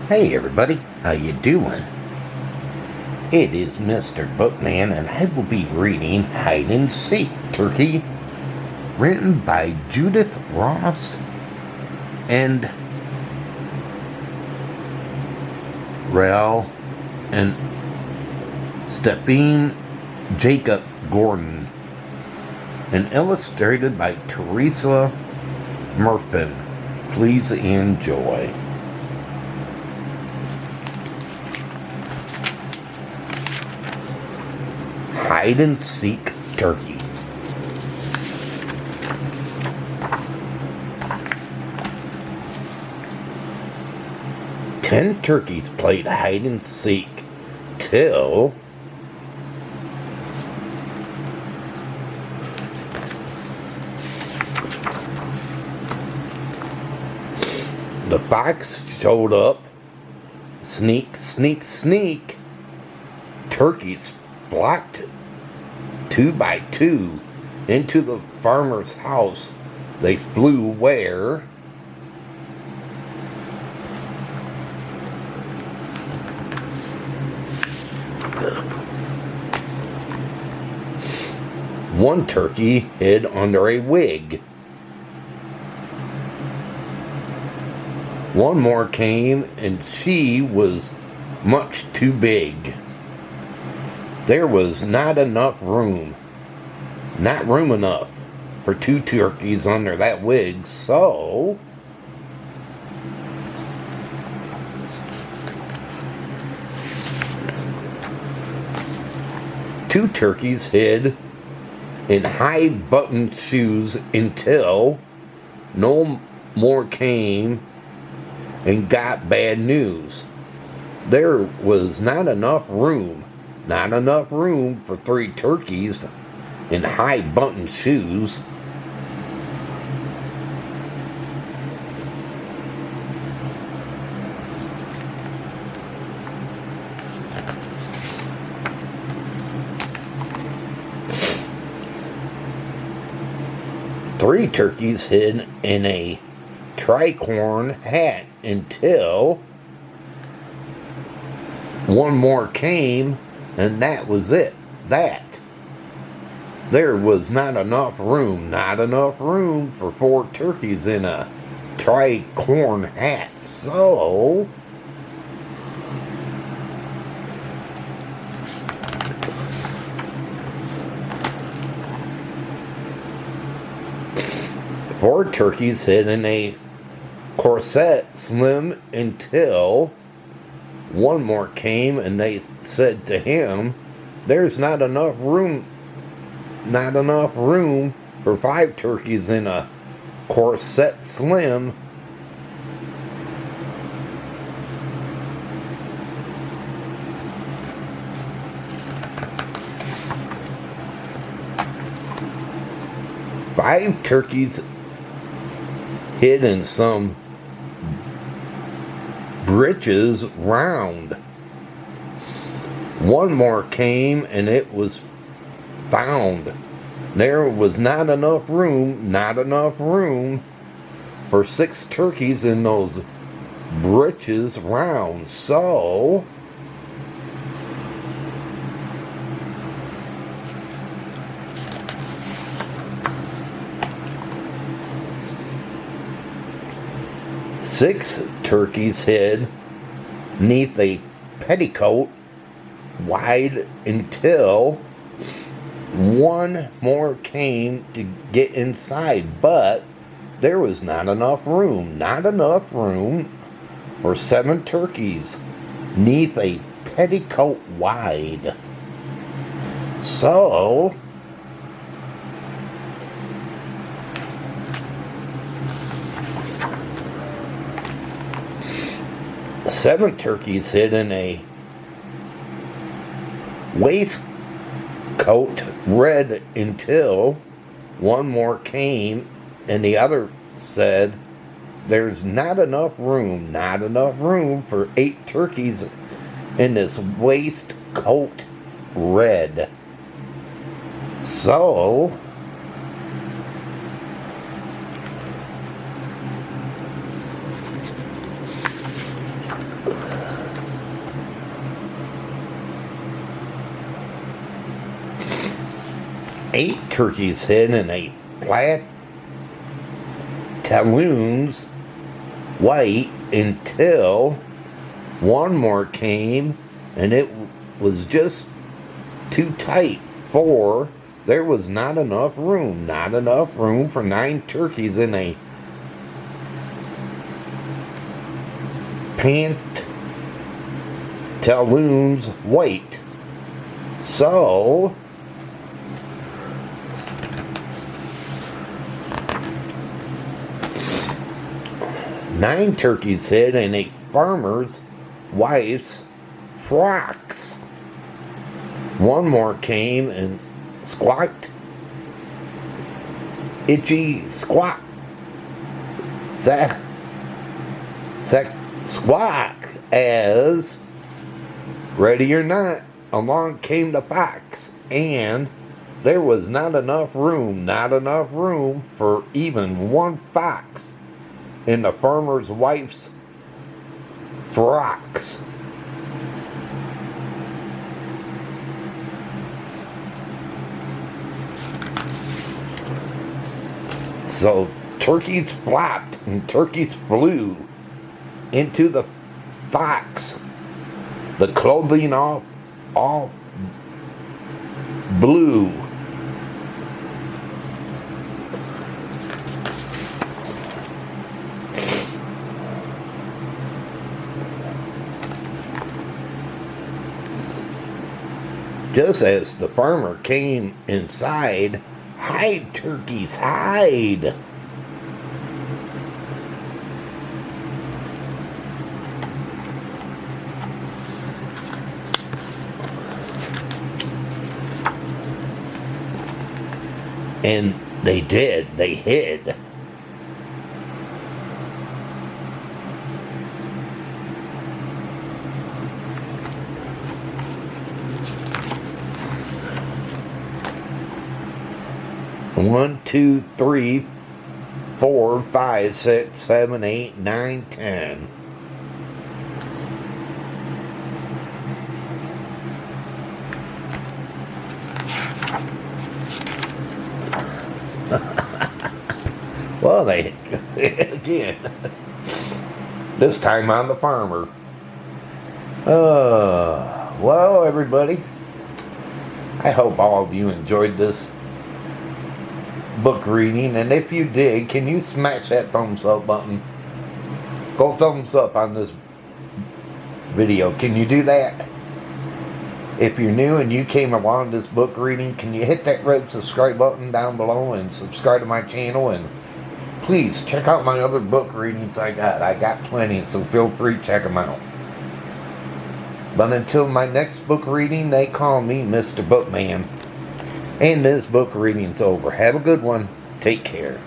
Hey everybody, how you doing? It is Mr. Bookman and I will be reading Hide and Seek Turkey, written by Judith Ross and Rel and Stephanie Jacob Gordon, and illustrated by Teresa Murfin. Please enjoy. Hide and Seek Turkey. Ten turkeys played hide and seek till the fox showed up. Sneak, sneak, sneak. Turkeys flocked 2 by 2 into the farmer's house. They flew where? One turkey hid under a wig. One more came, and she was much too big. There was not enough room enough for 2 turkeys under that wig, so two turkeys hid in high-buttoned shoes until no more came and got bad news. There was not enough room for 3 turkeys in high-buttoned shoes. Three turkeys hid in a tricorn hat until one more came, and that was it. There was not enough room for 4 turkeys in a tricorn hat. So four turkeys hid in a corset slim until one more came, and they said to him, "There's not enough room for 5 turkeys in a corset slim." Five turkeys hid in some breeches round. One more came, and it was found there was not enough room for 6 turkeys in those breeches round. So six turkeys hid neath a petticoat wide until one more came to get inside, but there was not enough room for 7 turkeys neath a petticoat wide. So 7 turkeys hid in a waistcoat red until one more came, and the other said, "There's not enough room for 8 turkeys in this waistcoat red." So 8 turkeys hid in a flat talons white until one more came, and it was just too tight for there was not enough room for 9 turkeys in a pantaloons white. So nine turkeys hid in a farmer's wife's frocks. One more came and squawked, itchy squawk, squawk, as, ready or not, along came the fox, and there was not enough room for even one fox in the farmer's wife's frocks. So turkeys flopped and turkeys flew into the fox, the clothing all blue. Just as the farmer came inside, hide, turkeys, hide. And they did. They hid. One, 2, 3, 4, 5, 6, 7, 8, 9, 10. Well, they again. This time on the farmer. Well, everybody, I hope all of you enjoyed this book reading, and if you did, can you smash that thumbs up button? Go thumbs up on this video. Can you do that? If you're new and you came along this book reading, can you hit that red subscribe button down below and subscribe to my channel? And please check out my other book readings I got plenty, so feel free to check them out. But until my next book reading, they call me Mr. Bookman. And this book reading's over. Have a good one. Take care.